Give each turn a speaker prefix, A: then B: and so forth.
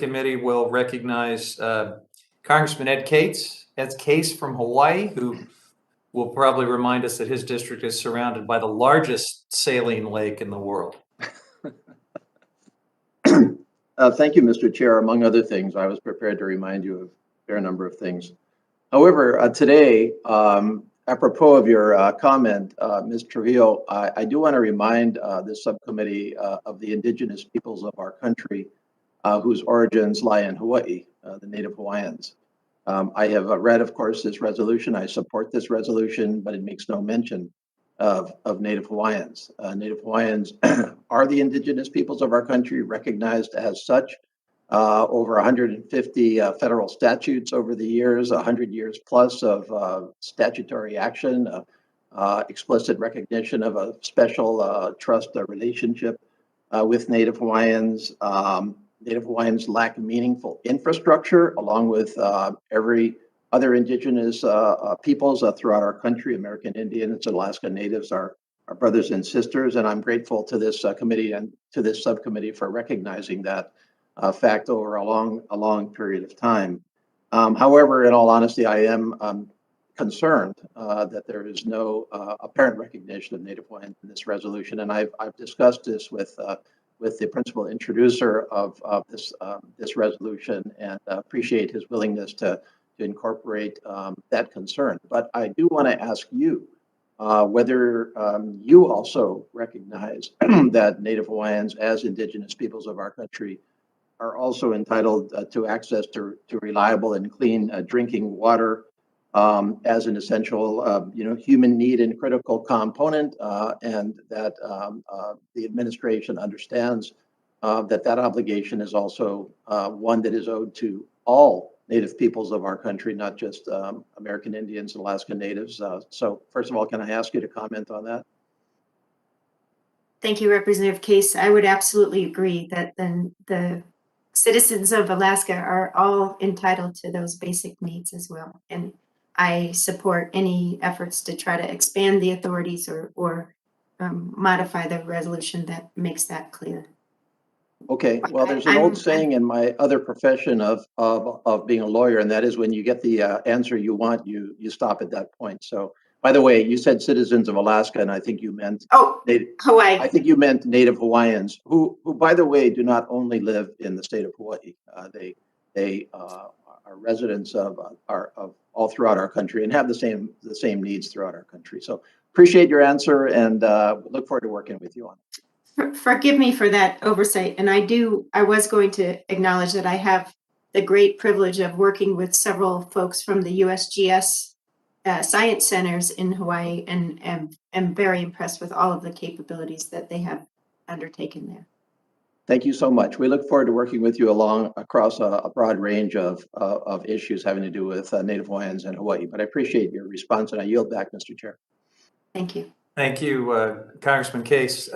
A: Committee will recognize Congressman Ed Case from Hawaii, who will probably remind us that his district is surrounded by the largest saline lake in the world.
B: Thank you, Mr. Chair. Among other things, I was prepared to remind you of a fair number of things. However, today, apropos of your comment, Ms. Trujillo, I do want to remind this subcommittee of the indigenous peoples of our country whose origins lie in Hawaii, the Native Hawaiians. I have read, of course, this resolution. I support this resolution, but it makes no mention of Native Hawaiians. Native Hawaiians are the indigenous peoples of our country, recognized as such. Over 150 federal statutes over the years, 100 years plus of statutory action, explicit recognition of a special trust relationship with Native Hawaiians. Native Hawaiians lack meaningful infrastructure, along with every other indigenous peoples throughout our country. American Indians, Alaska Natives are our brothers and sisters, and I'm grateful to this committee and to this subcommittee for recognizing that fact over a long period of time. However, in all honesty, I am concerned that there is no apparent recognition of Native Hawaiians in this resolution, and I've discussed this with the principal introducer of this resolution, and appreciate his willingness to incorporate that concern. But I do want to ask you whether you also recognize that Native Hawaiians, as indigenous peoples of our country, are also entitled to access to reliable and clean drinking water as an essential, human need and critical component, and that the administration understands that obligation is also one that is owed to all Native peoples of our country, not just American Indians and Alaska Natives. So first of all, can I ask you to comment on that?
C: Thank you, Representative Case. I would absolutely agree that then the citizens of Alaska are all entitled to those basic needs as well. And I support any efforts to try to expand the authorities or modify the resolution that makes that clear.
B: Okay, well, there's an old saying in my other profession of being a lawyer, and that is when you get the answer you want, you stop at that point. So, by the way, you said citizens of Alaska, and I think you meant
C: Hawaii.
B: I think you meant Native Hawaiians, who, by the way, do not only live in the state of Hawaii. They are residents of all throughout our country and have the same needs throughout our country. So, appreciate your answer, and look forward to working with you on it.
C: Forgive me for that oversight. And I was going to acknowledge that I have the great privilege of working with several folks from the USGS science centers in Hawaii, and am very impressed with all of the capabilities that they have undertaken there.
B: Thank you so much. We look forward to working with you across a broad range of issues having to do with Native Hawaiians in Hawaii. But I appreciate your response, and I yield back, Mr. Chair.
C: Thank you.
A: Thank you, Congressman Case.